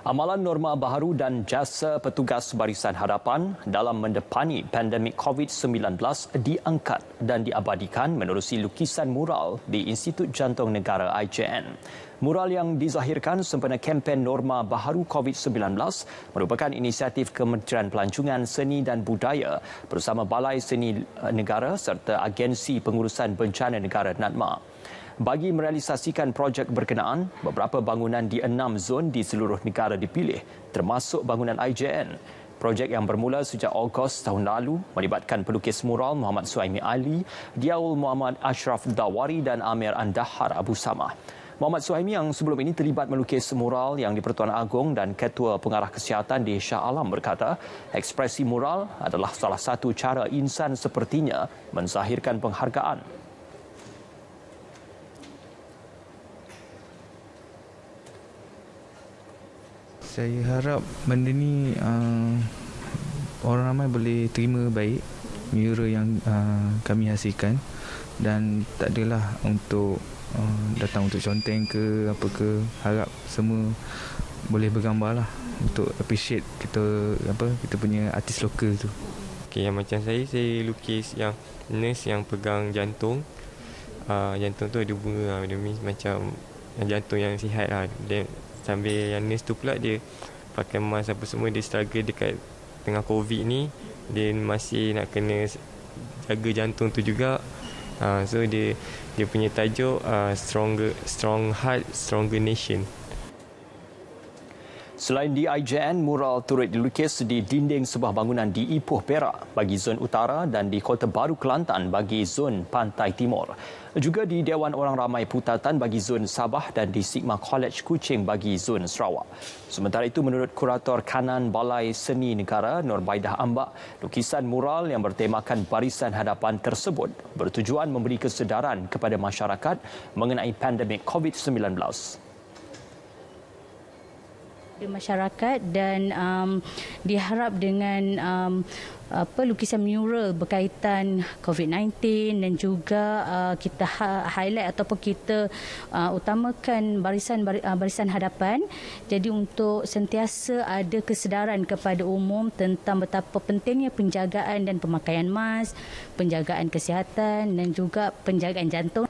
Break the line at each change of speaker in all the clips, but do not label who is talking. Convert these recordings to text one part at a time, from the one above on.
Amalan norma baharu dan jasa petugas Barisan Hadapan dalam mendepani pandemik COVID-19 diangkat dan diabadikan menerusi lukisan mural di Institut Jantung Negara IJN. Mural yang dizahirkan sempena kempen norma baharu COVID-19 merupakan inisiatif Kementerian Pelancongan Seni dan Budaya bersama Balai Seni Negara serta Agensi Pengurusan Bencana Negara NADMA. Bagi merealisasikan projek berkenaan, beberapa bangunan di 6 zon di seluruh negara dipilih, termasuk bangunan IJN. Projek yang bermula sejak Ogos tahun lalu melibatkan pelukis mural Muhammad Suhaimi Ali, Diaul Muhammad Ashraf Dawari dan Amir Andahar Abu Samah. Muhammad Suhaimi yang sebelum ini terlibat melukis mural yang di-Pertuan Agong dan Ketua Pengarah Kesihatan di Shah Alam berkata, ekspresi mural adalah salah satu cara insan sepertinya menzahirkan penghargaan.
Saya harap benda ni orang ramai boleh terima baik mural yang kami hasilkan, dan tak adalah untuk datang untuk conteng ke apa ke. Harap semua boleh bergambar lah untuk appreciate kita punya artis lokal tu.
Okay, yang macam saya lukis yang nurse yang pegang jantung. Jantung tu ada bunga, dia macam jantung yang sihat lah. Sambil yang nurse tu pula dia pakai mask apa semua, dia struggle dekat tengah COVID ni, dia masih nak kena jaga jantung tu juga. So dia punya tajuk strong heart, stronger nation.
Selain di IJN, mural turut dilukis di dinding sebuah bangunan di Ipoh Perak bagi zon utara dan di Kota Baru Kelantan bagi zon Pantai Timur. Juga di Dewan Orang Ramai Putatan bagi zon Sabah dan di Sigma College Kuching bagi zon Sarawak. Sementara itu, menurut Kurator Kanan Balai Seni Negara Nurbaidah Ambak, lukisan mural yang bertemakan Barisan Hadapan tersebut bertujuan memberi kesedaran kepada masyarakat mengenai pandemik COVID-19.
Masyarakat dan diharap dengan lukisan mural berkaitan COVID-19 dan juga kita highlight ataupun kita utamakan barisan hadapan. Jadi untuk sentiasa ada kesedaran kepada umum tentang betapa pentingnya penjagaan dan pemakaian mask, penjagaan kesihatan dan juga penjagaan jantung.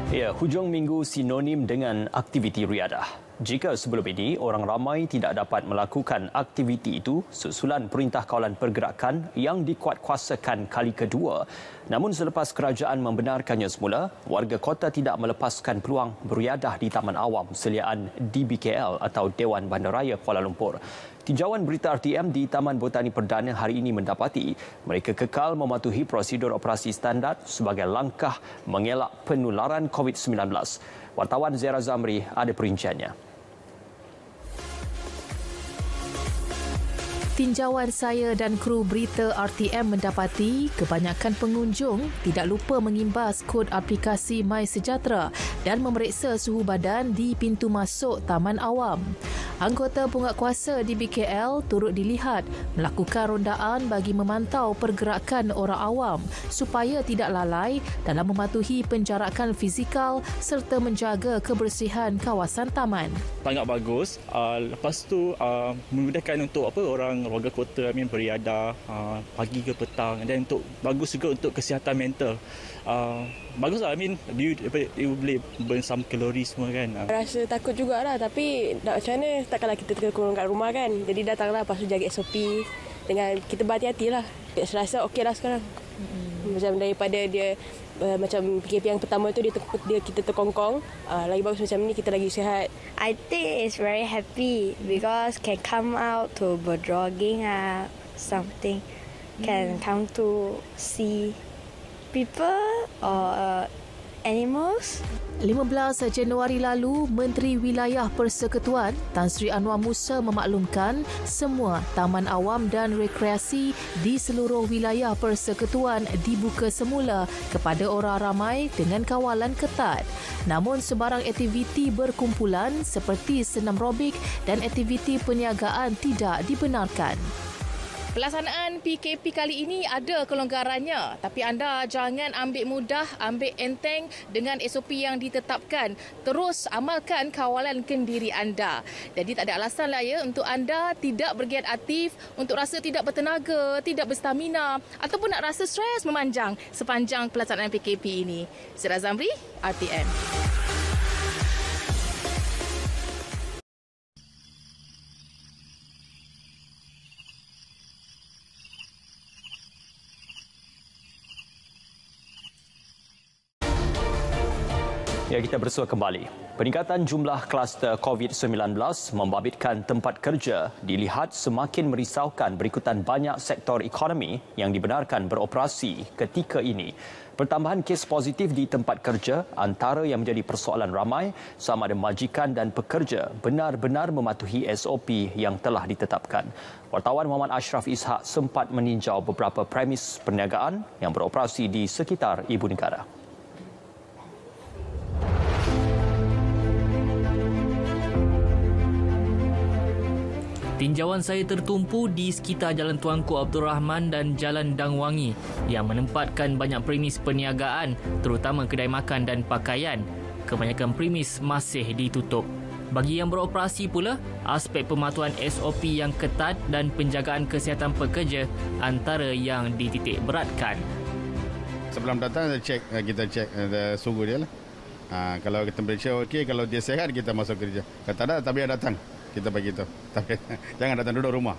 Ya, hujung minggu sinonim dengan aktiviti riadah. Jika sebelum ini orang ramai tidak dapat melakukan aktiviti itu susulan Perintah Kawalan Pergerakan yang dikuatkuasakan kali kedua, namun selepas kerajaan membenarkannya semula, warga kota tidak melepaskan peluang beriadah di Taman Awam seliaan DBKL atau Dewan Bandaraya Kuala Lumpur. Tinjauan berita RTM di Taman Botani Perdana hari ini mendapati mereka kekal mematuhi prosedur operasi standard sebagai langkah mengelak penularan COVID-19. Wartawan Zera Zamri ada perinciannya.
Tinjauan saya dan kru berita RTM mendapati kebanyakan pengunjung tidak lupa mengimbas kod aplikasi MySejahtera dan memeriksa suhu badan di pintu masuk Taman Awam. Anggota penguatkuasa di BKL turut dilihat melakukan rondaan bagi memantau pergerakan orang awam supaya tidak lalai dalam mematuhi penjarakan fizikal serta menjaga kebersihan kawasan taman.
Sangat bagus. Lepas tu memudahkan untuk warga kota beriadah pagi ke petang, dan untuk bagus juga untuk kesihatan mental. Baguslah, you boleh burn some calories semua kan.
Rasa takut jugalah, tapi nak macam mana, takkanlah kita terkurung kat rumah kan. Jadi datanglah, lepas tu jaga SOP dengan kita berhati-hati lah. Saya rasa okey lah sekarang. Macam daripada dia macam PKP yang pertama tu kita terkongkong, lagi bagus macam ni, kita lagi sihat.
I think it's very happy because can come out to jogging something, can come to see people or animals.
15 Januari lalu, Menteri Wilayah Persekutuan Tan Sri Anwar Musa memaklumkan semua taman awam dan rekreasi di seluruh wilayah Persekutuan dibuka semula kepada orang ramai dengan kawalan ketat. Namun sebarang aktiviti berkumpulan seperti senam robik dan aktiviti perniagaan tidak dibenarkan. Pelaksanaan PKP kali ini ada kelonggarannya, tapi anda jangan ambil mudah, ambil enteng dengan SOP yang ditetapkan. Terus amalkan kawalan kendiri anda. Jadi tak ada alasan lah ya untuk anda tidak bergiat aktif, untuk rasa tidak bertenaga, tidak berstamina ataupun nak rasa stres memanjang sepanjang pelaksanaan PKP ini. Zira Zamri, RTM.
Ya, kita bersua kembali. Peningkatan jumlah kluster COVID-19 membabitkan tempat kerja dilihat semakin merisaukan berikutan banyak sektor ekonomi yang dibenarkan beroperasi ketika ini. Pertambahan kes positif di tempat kerja antara yang menjadi persoalan ramai sama ada majikan dan pekerja benar-benar mematuhi SOP yang telah ditetapkan. Wartawan Muhammad Ashraf Ishak sempat meninjau beberapa premis perniagaan yang beroperasi di sekitar ibu negara.
Tinjauan saya tertumpu di sekitar Jalan Tuanku Abdul Rahman dan Jalan Dangwangi yang menempatkan banyak premis perniagaan, terutama kedai makan dan pakaian. Kebanyakan premis masih ditutup. Bagi yang beroperasi pula, aspek pematuhan SOP yang ketat dan penjagaan kesihatan pekerja antara yang dititik beratkan.
Sebelum datang kita cek suhu dia lah. Kalau temperature okey, kalau dia sihat kita masuk kerja. Kalau tak ada, tak biar datang. Kita bagi tahu. Tapi jangan datang duduk rumah.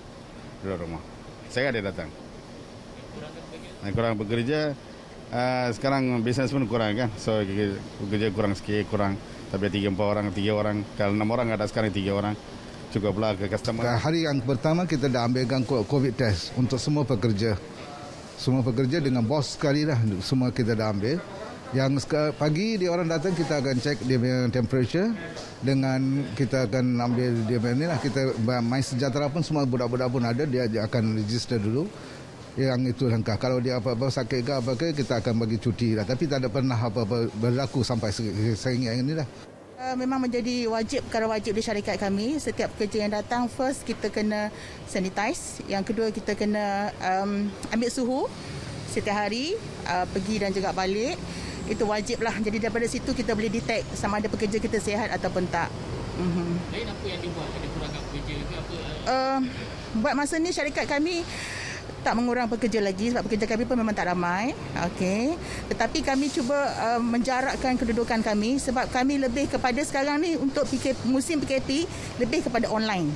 Saya dia datang. Kurang bekerja. Sekarang bisnes pun kurang kan. So bekerja kurang sikit, kurang. Tapi 3-4 orang, 3 orang. Kalau 6 orang ada sekarang 3 orang. Cukuplah ke customer.
Hari yang pertama kita dah ambilkan COVID test untuk semua pekerja. Semua pekerja dengan bos sekali dah. Semua kita dah ambil. Yang pagi dia orang datang, kita akan cek dia punya temperature, dengan kita akan ambil dia punya ni lah, kita MySejahtera pun semua budak-budak pun ada, dia akan register dulu. Yang itu langkah. Kalau dia apa-apa sakit ke apa ke, kita akan bagi cuti lah. Tapi tak ada pernah apa-apa berlaku sampai sehingga ini lah.
Memang menjadi perkara wajib di syarikat kami. Setiap pekerja yang datang, first kita kena sanitize. Yang kedua kita kena ambil suhu setiap hari, pergi dan juga balik. Itu wajib lah. Jadi daripada situ kita boleh detect sama ada pekerja kita sihat ataupun tak.
Lain apa yang dibuat? Ada kurangkan pekerja ke apa?
Buat masa ni syarikat kami tak mengurang pekerja lagi sebab pekerja kami pun memang tak ramai. Okey. Tetapi kami cuba menjarakkan kedudukan kami sebab kami lebih kepada sekarang ni untuk musim PKP lebih kepada online.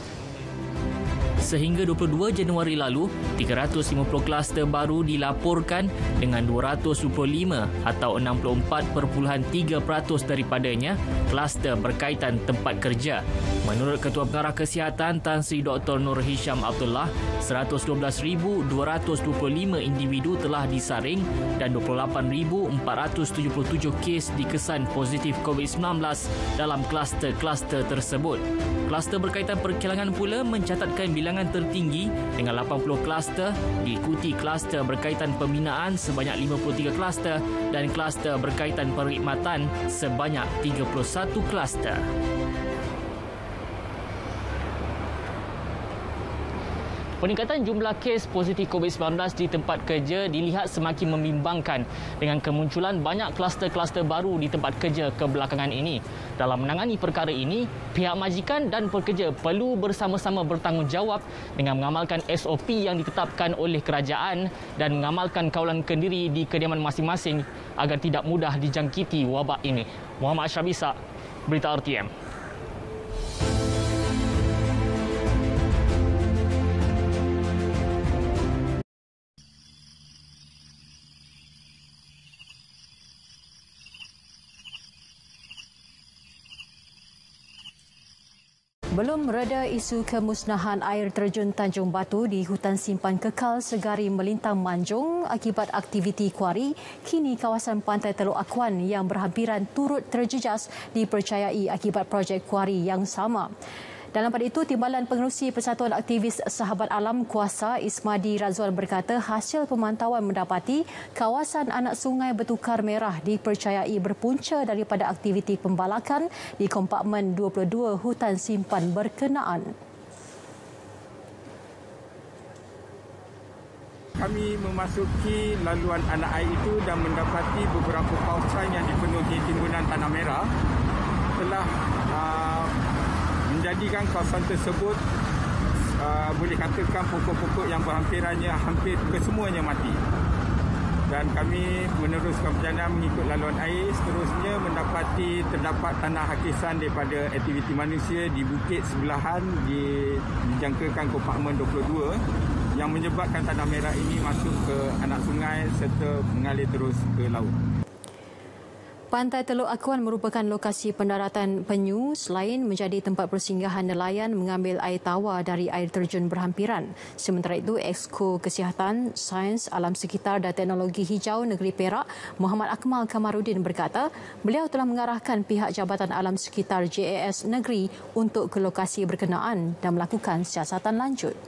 Sehingga 22 Januari lalu, 350 kluster baru dilaporkan dengan 225 atau 64.3% daripadanya kluster berkaitan tempat kerja. Menurut Ketua Pengarah Kesihatan Tan Sri Dr. Nur Hisham Abdullah, 112,225 individu telah disaring dan 28,477 kes dikesan positif COVID-19 dalam kluster-kluster tersebut. Kluster berkaitan perkilangan pula mencatatkan bilangan tertinggi dengan 80 kluster, diikuti kluster berkaitan pembinaan sebanyak 53 kluster dan kluster berkaitan perkhidmatan sebanyak 31 kluster. Peningkatan jumlah kes positif COVID-19 di tempat kerja dilihat semakin membimbangkan dengan kemunculan banyak kluster-kluster baru di tempat kerja kebelakangan ini. Dalam menangani perkara ini, pihak majikan dan pekerja perlu bersama-sama bertanggungjawab dengan mengamalkan SOP yang ditetapkan oleh kerajaan dan mengamalkan kawalan kendiri di kediaman masing-masing agar tidak mudah dijangkiti wabak ini. Muhammad Ashraf Ishak, Berita RTM.
Belum reda isu kemusnahan air terjun Tanjung Batu di hutan simpan kekal Segari Melintang Manjung akibat aktiviti kuari, kini kawasan Pantai Teluk Akuan yang berhampiran turut terjejas dipercayai akibat projek kuari yang sama. Dalam pada itu, Timbalan Pengerusi Persatuan Aktivis Sahabat Alam Kuasa Ismadi Razwan berkata hasil pemantauan mendapati kawasan anak sungai Bertukar Merah dipercayai berpunca daripada aktiviti pembalakan di kompartmen 22 hutan simpan berkenaan.
Kami memasuki laluan anak air itu dan mendapati beberapa kawasan yang dipenuhi timbunan tanah merah telah menjadikan kawasan tersebut boleh katakan pokok-pokok yang berhampirannya hampir kesemuanya mati. Dan kami meneruskan perjalanan mengikut laluan air, seterusnya mendapati terdapat tanah hakisan daripada aktiviti manusia di bukit sebelahan dijangkakan kompartmen 22 yang menyebabkan tanah merah ini masuk ke anak sungai serta mengalir terus ke laut.
Pantai Teluk Akuan merupakan lokasi pendaratan penyu selain menjadi tempat persinggahan nelayan mengambil air tawar dari air terjun berhampiran. Sementara itu, Exko Kesihatan, Sains, Alam Sekitar dan Teknologi Hijau Negeri Perak, Muhammad Akmal Kamarudin berkata, beliau telah mengarahkan pihak Jabatan Alam Sekitar JAS Negeri untuk ke lokasi berkenaan dan melakukan siasatan lanjut.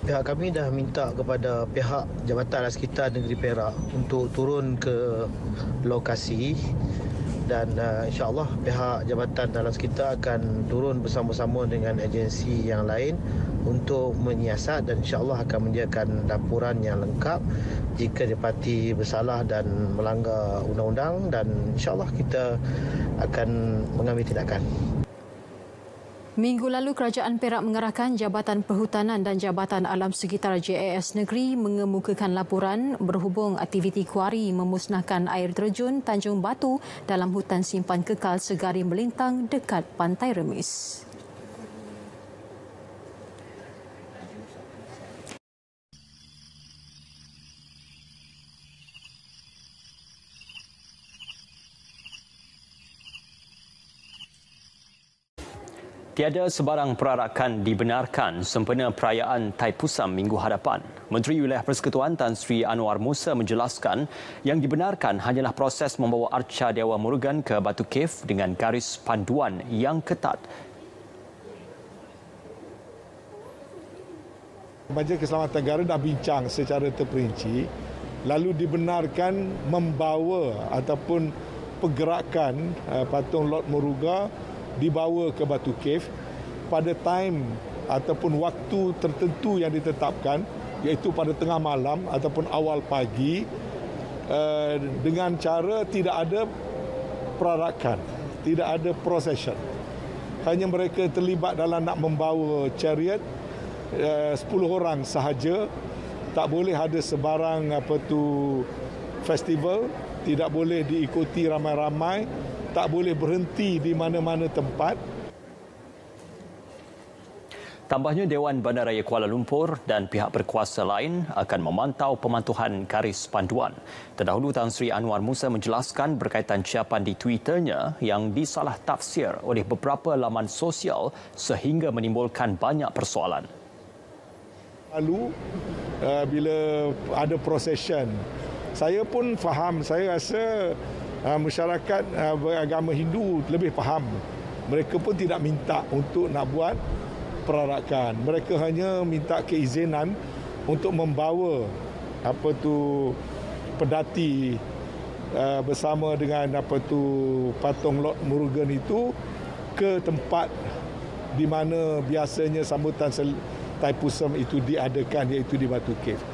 Pihak kami dah minta kepada pihak Jabatan Alam Sekitar Negeri Perak untuk turun ke lokasi dan insya-Allah pihak Jabatan Alam Sekitar akan turun bersama-sama dengan agensi yang lain untuk menyiasat dan insya-Allah akan menyediakan laporan yang lengkap jika didapati bersalah dan melanggar undang-undang dan insya-Allah kita akan mengambil tindakan.
Minggu lalu, Kerajaan Perak mengarahkan Jabatan Perhutanan dan Jabatan Alam Sekitar JAS Negeri mengemukakan laporan berhubung aktiviti kuari memusnahkan air terjun Tanjung Batu dalam hutan simpan kekal Segari Melintang dekat Pantai Remis.
Tiada sebarang perarakan dibenarkan sempena perayaan Taipusam minggu hadapan. Menteri Wilayah Persekutuan Tan Sri Anwar Musa menjelaskan yang dibenarkan hanyalah proses membawa arca Dewa Murugan ke Batu Cave dengan garis panduan yang ketat.
Majlis Keselamatan Negara dah bincang secara terperinci, lalu dibenarkan membawa ataupun pergerakan patung Lord Murugan dibawa ke Batu Cave pada time ataupun waktu tertentu yang ditetapkan, iaitu pada tengah malam ataupun awal pagi, dengan cara tidak ada perarakan, tidak ada procession. Hanya mereka terlibat dalam nak membawa chariot 10 orang sahaja. Tak boleh ada sebarang festival, tidak boleh diikuti ramai-ramai, tak boleh berhenti di mana-mana tempat.
Tambahnya, Dewan Bandaraya Kuala Lumpur dan pihak berkuasa lain akan memantau pemantuhan garis panduan. Terdahulu, Tan Sri Anwar Musa menjelaskan berkaitan ciapan di Twitternya yang disalah tafsir oleh beberapa laman sosial sehingga menimbulkan banyak persoalan.
Lalu, bila ada procession, saya pun faham, saya rasa masyarakat beragama Hindu lebih faham. Mereka pun tidak minta untuk nak buat perarakan. Mereka hanya minta keizinan untuk membawa pedati bersama dengan patung Lord Murugan itu ke tempat di mana biasanya sambutan Taipusam itu diadakan, iaitu di Batu Cave.